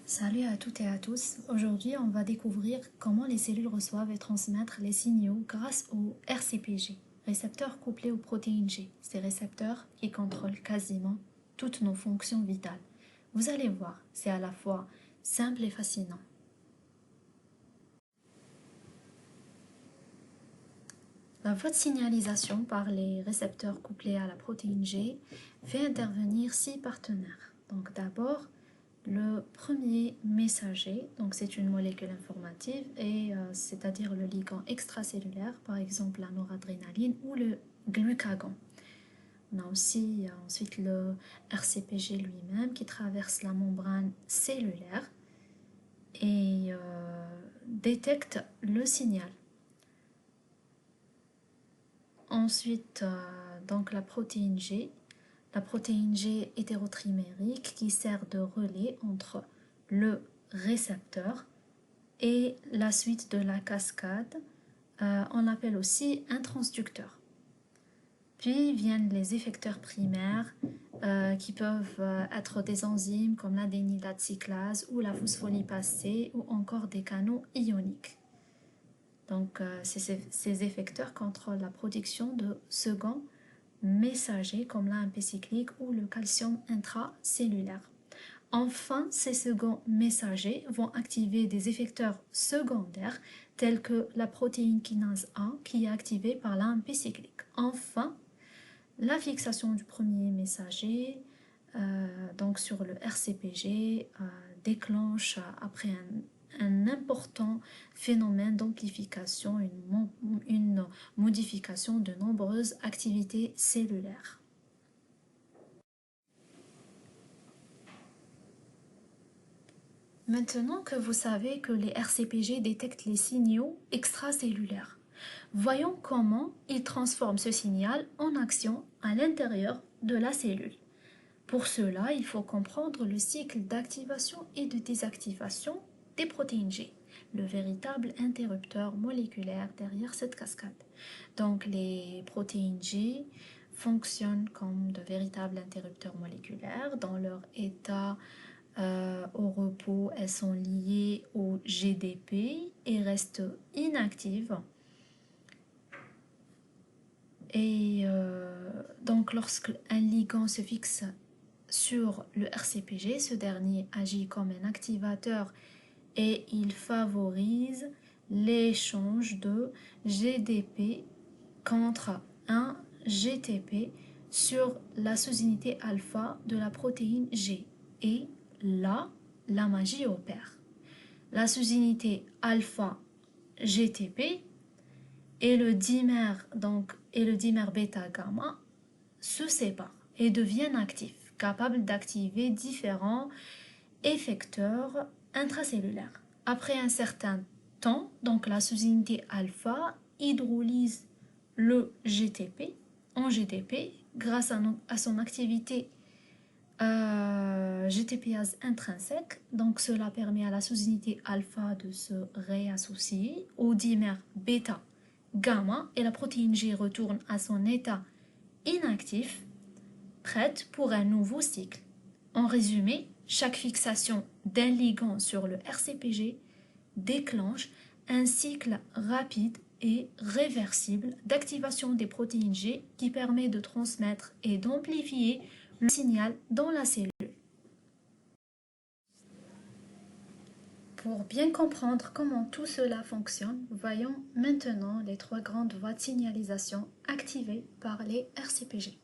Salut à toutes et à tous. Aujourd'hui, on va découvrir comment les cellules reçoivent et transmettent les signaux grâce au RCPG, récepteurs couplés aux protéines G. Ces récepteurs qui contrôlent quasiment toutes nos fonctions vitales. Vous allez voir, c'est à la fois simple et fascinant. La voie de signalisation par les récepteurs couplés à la protéine G fait intervenir 6 partenaires. Donc d'abord, le premier messager, donc c'est une molécule informative, c'est-à-dire le ligand extracellulaire, par exemple la noradrénaline ou le glucagon. On a aussi ensuite le RCPG lui-même qui traverse la membrane cellulaire et détecte le signal. Ensuite, donc la protéine G hétérotrimérique qui sert de relais entre le récepteur et la suite de la cascade. On l'appelle aussi un transducteur. Puis viennent les effecteurs primaires qui peuvent être des enzymes comme l'adénylate cyclase ou la phospholipase C ou encore des canaux ioniques. Donc, ces effecteurs contrôlent la production de seconds messagers comme l'AMP cyclique ou le calcium intracellulaire. Enfin, ces seconds messagers vont activer des effecteurs secondaires tels que la protéine kinase A qui est activée par l'AMP cyclique. Enfin, la fixation du premier messager donc sur le RCPG déclenche après un important phénomène d'amplification, une modification de nombreuses activités cellulaires. Maintenant que vous savez que les RCPG détectent les signaux extracellulaires, voyons comment ils transforment ce signal en action à l'intérieur de la cellule. Pour cela, il faut comprendre le cycle d'activation et de désactivation des protéines G, le véritable interrupteur moléculaire derrière cette cascade. Donc les protéines G fonctionnent comme de véritables interrupteurs moléculaires. Dans leur état au repos, elles sont liées au GDP et restent inactives. Et donc lorsqu'un ligand se fixe sur le RCPG, ce dernier agit comme un activateur et il favorise l'échange de GDP contre un GTP sur la sous-unité alpha de la protéine G. Et là, la magie opère. La sous-unité alpha GTP et le dimère bêta-gamma se séparent et deviennent actifs, capables d'activer différents effecteurs intracellulaires. Après un certain temps, donc la sous-unité alpha hydrolyse le GTP en GTP grâce à son activité GTPase intrinsèque. Donc cela permet à la sous-unité alpha de se réassocier au dimère bêta gamma et la protéine G retourne à son état inactif, prête pour un nouveau cycle. En résumé, chaque fixation d'un ligand sur le RCPG déclenche un cycle rapide et réversible d'activation des protéines G qui permet de transmettre et d'amplifier le signal dans la cellule. Pour bien comprendre comment tout cela fonctionne, voyons maintenant les 3 grandes voies de signalisation activées par les RCPG.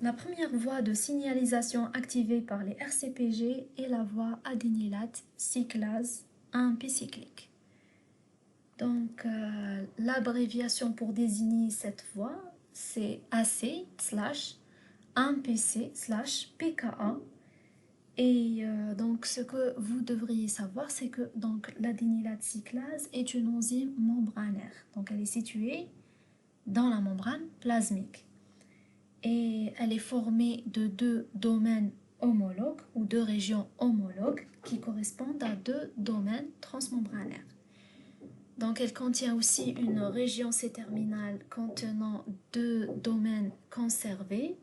La première voie de signalisation activée par les RCPG est la voie adénylate cyclase AMP cyclique. Donc, l'abréviation pour désigner cette voie, c'est AC/AMPC/PKA. Et donc, ce que vous devriez savoir, c'est que l'adénylate cyclase est une enzyme membranaire. Donc, elle est située dans la membrane plasmique. Et elle est formée de 2 domaines homologues ou 2 régions homologues qui correspondent à 2 domaines transmembranaires. Donc, elle contient aussi une région C-terminale contenant 2 domaines conservés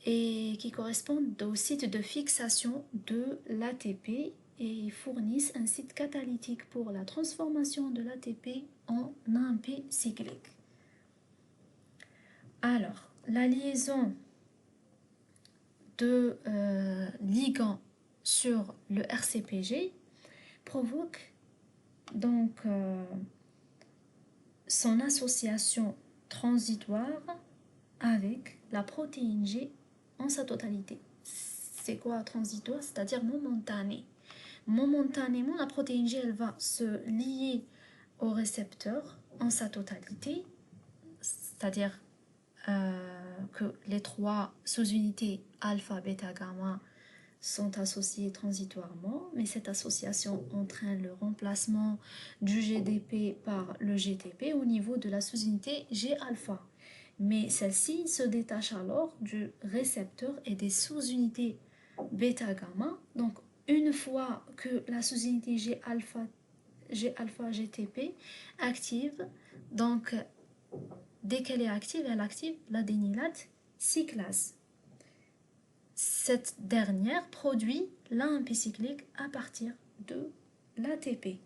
et qui correspondent au site de fixation de l'ATP et fournissent un site catalytique pour la transformation de l'ATP en AMP cyclique. Alors, la liaison de ligand sur le RCPG provoque donc son association transitoire avec la protéine G en sa totalité. C'est quoi transitoire? C'est-à-dire momentané. Momentanément, la protéine G, elle va se lier au récepteur en sa totalité, c'est-à-dire que les 3 sous-unités alpha, bêta, gamma sont associées transitoirement, mais cette association entraîne le remplacement du GDP par le GTP au niveau de la sous-unité G-alpha. Mais celle-ci se détache alors du récepteur et des sous-unités bêta-gamma. Donc, une fois que la sous-unité G-alpha, GTP active, donc dès qu'elle est active, elle active l'adénylate cyclase. Cette dernière produit l'AMP cyclique à partir de l'ATP.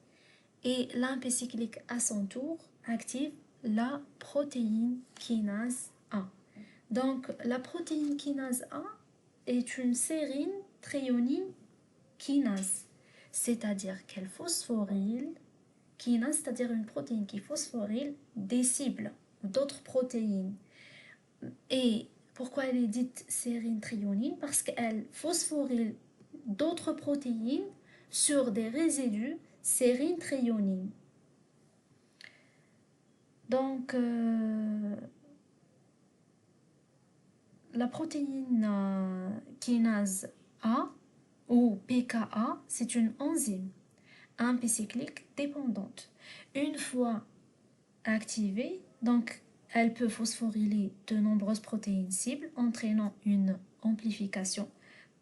Et l'AMP cyclique à son tour active la protéine kinase A. Donc la protéine kinase A est une sérine thréonine kinase, c'est-à-dire qu'elle phosphoryle kinase, c'est-à-dire une protéine qui phosphoryle des cibles ou d'autres protéines. Et pourquoi elle est dite sérine thréonine? Parce qu'elle phosphoryle d'autres protéines sur des résidus sérine thréonine. Donc, la protéine kinase A ou PKA, c'est une enzyme AMP cyclique dépendante. Une fois activée, donc elle peut phosphoryler de nombreuses protéines cibles, entraînant une amplification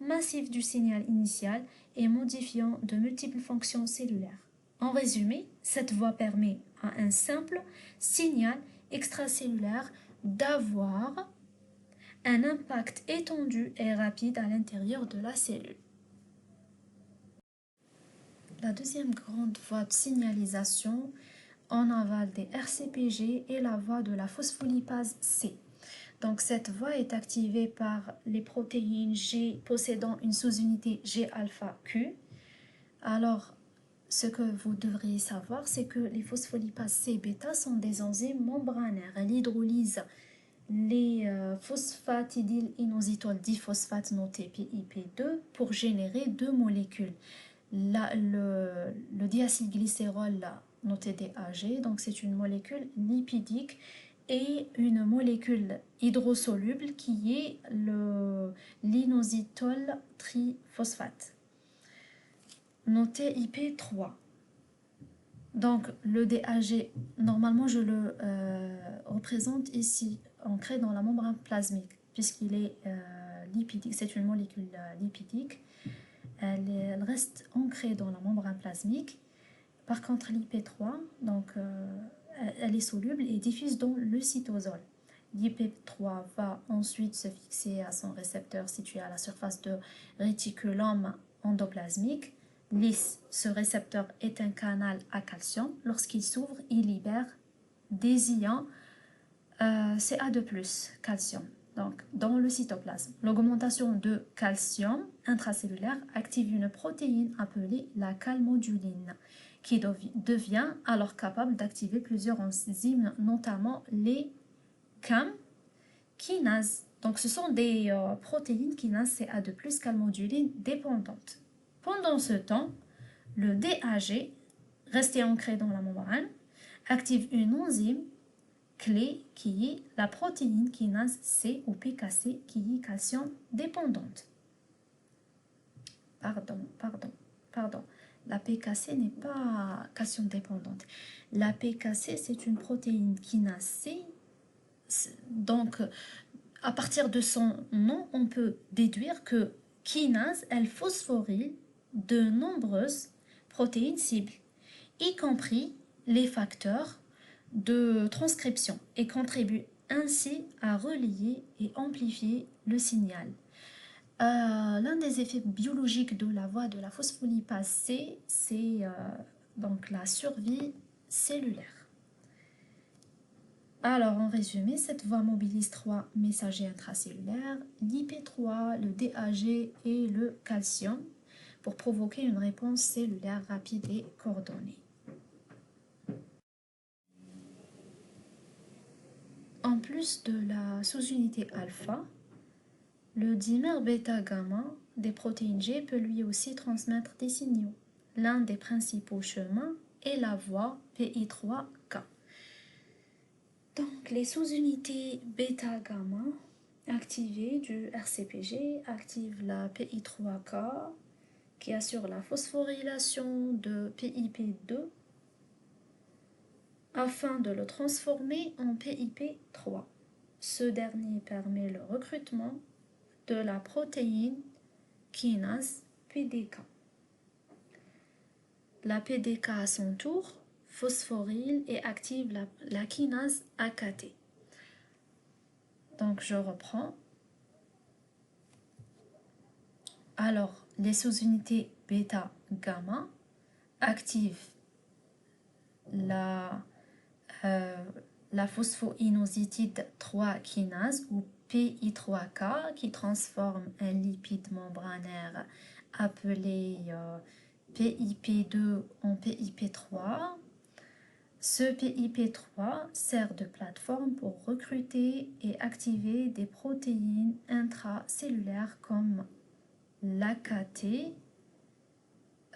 massive du signal initial et modifiant de multiples fonctions cellulaires. En résumé, cette voie permet à un simple signal extracellulaire d'avoir un impact étendu et rapide à l'intérieur de la cellule. La deuxième grande voie de signalisation en aval des RCPG est la voie de la phospholipase C. Donc cette voie est activée par les protéines G possédant une sous-unité G-alpha-Q. Alors, ce que vous devriez savoir, c'est que les phospholipases C-bêta sont des enzymes membranaires. Elles hydrolysent les phosphatidylinositol diphosphate noté PIP2 pour générer 2 molécules. Le diacylglycérol noté DAG, donc c'est une molécule lipidique, et une molécule hydrosoluble qui est l'inositol triphosphate noté IP3. Donc le DAG, normalement je le représente ici, ancré dans la membrane plasmique, puisqu'il est lipidique, c'est une molécule lipidique. Elle reste ancrée dans la membrane plasmique. Par contre, l'IP3, donc, elle est soluble et diffuse dans le cytosol. L'IP3 va ensuite se fixer à son récepteur situé à la surface de réticulum endoplasmique. Lisse, ce récepteur est un canal à calcium. Lorsqu'il s'ouvre, il libère des ions Ca2+, calcium. Donc, dans le cytoplasme, l'augmentation de calcium intracellulaire active une protéine appelée la calmoduline, qui devient alors capable d'activer plusieurs enzymes, notamment les CAM kinases. Donc, ce sont des protéines kinases Ca2+, calmoduline dépendantes. Pendant ce temps, le DAG, resté ancré dans la membrane, active une enzyme clé qui est la protéine kinase C ou PKC qui est calcium dépendante. Pardon. La PKC n'est pas calcium dépendante. La PKC, c'est une protéine kinase C. Donc, à partir de son nom, on peut déduire que kinase, elle phosphoryle de nombreuses protéines cibles, y compris les facteurs de transcription et contribuent ainsi à relier et amplifier le signal. L'un des effets biologiques de la voie de la phospholipase C, c'est donc la survie cellulaire. Alors, en résumé, cette voie mobilise 3 messagers intracellulaires, l'IP3, le DAG et le calcium, pour provoquer une réponse cellulaire rapide et coordonnée. En plus de la sous-unité alpha, le dimère bêta-gamma des protéines G peut lui aussi transmettre des signaux. L'un des principaux chemins est la voie PI3K. Donc, les sous-unités bêta-gamma activées du RCPG activent la PI3K qui assure la phosphorylation de PIP2 afin de le transformer en PIP3. Ce dernier permet le recrutement de la protéine kinase PDK. La PDK à son tour phosphoryle et active la kinase AKT. Donc je reprends. Alors, les sous-unités bêta-gamma activent la phosphoinositide 3 kinase ou PI3K qui transforme un lipide membranaire appelé PIP2 en PIP3. Ce PIP3 sert de plateforme pour recruter et activer des protéines intracellulaires comme l'AKT.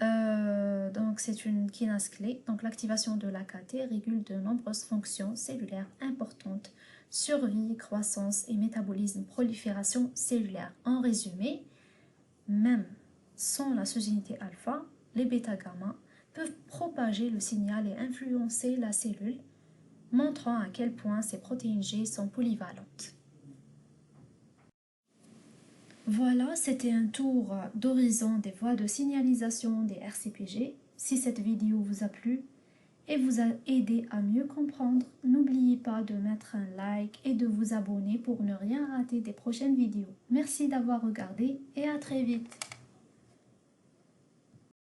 Donc c'est une kinase clé. Donc l'activation de l'AKT régule de nombreuses fonctions cellulaires importantes: survie, croissance et métabolisme, prolifération cellulaire. En résumé, même sans la sous-unité alpha, les bêta-gamma peuvent propager le signal et influencer la cellule, montrant à quel point ces protéines G sont polyvalentes. Voilà, c'était un tour d'horizon des voies de signalisation des RCPG. Si cette vidéo vous a plu et vous a aidé à mieux comprendre, n'oubliez pas de mettre un like et de vous abonner pour ne rien rater des prochaines vidéos. Merci d'avoir regardé et à très vite.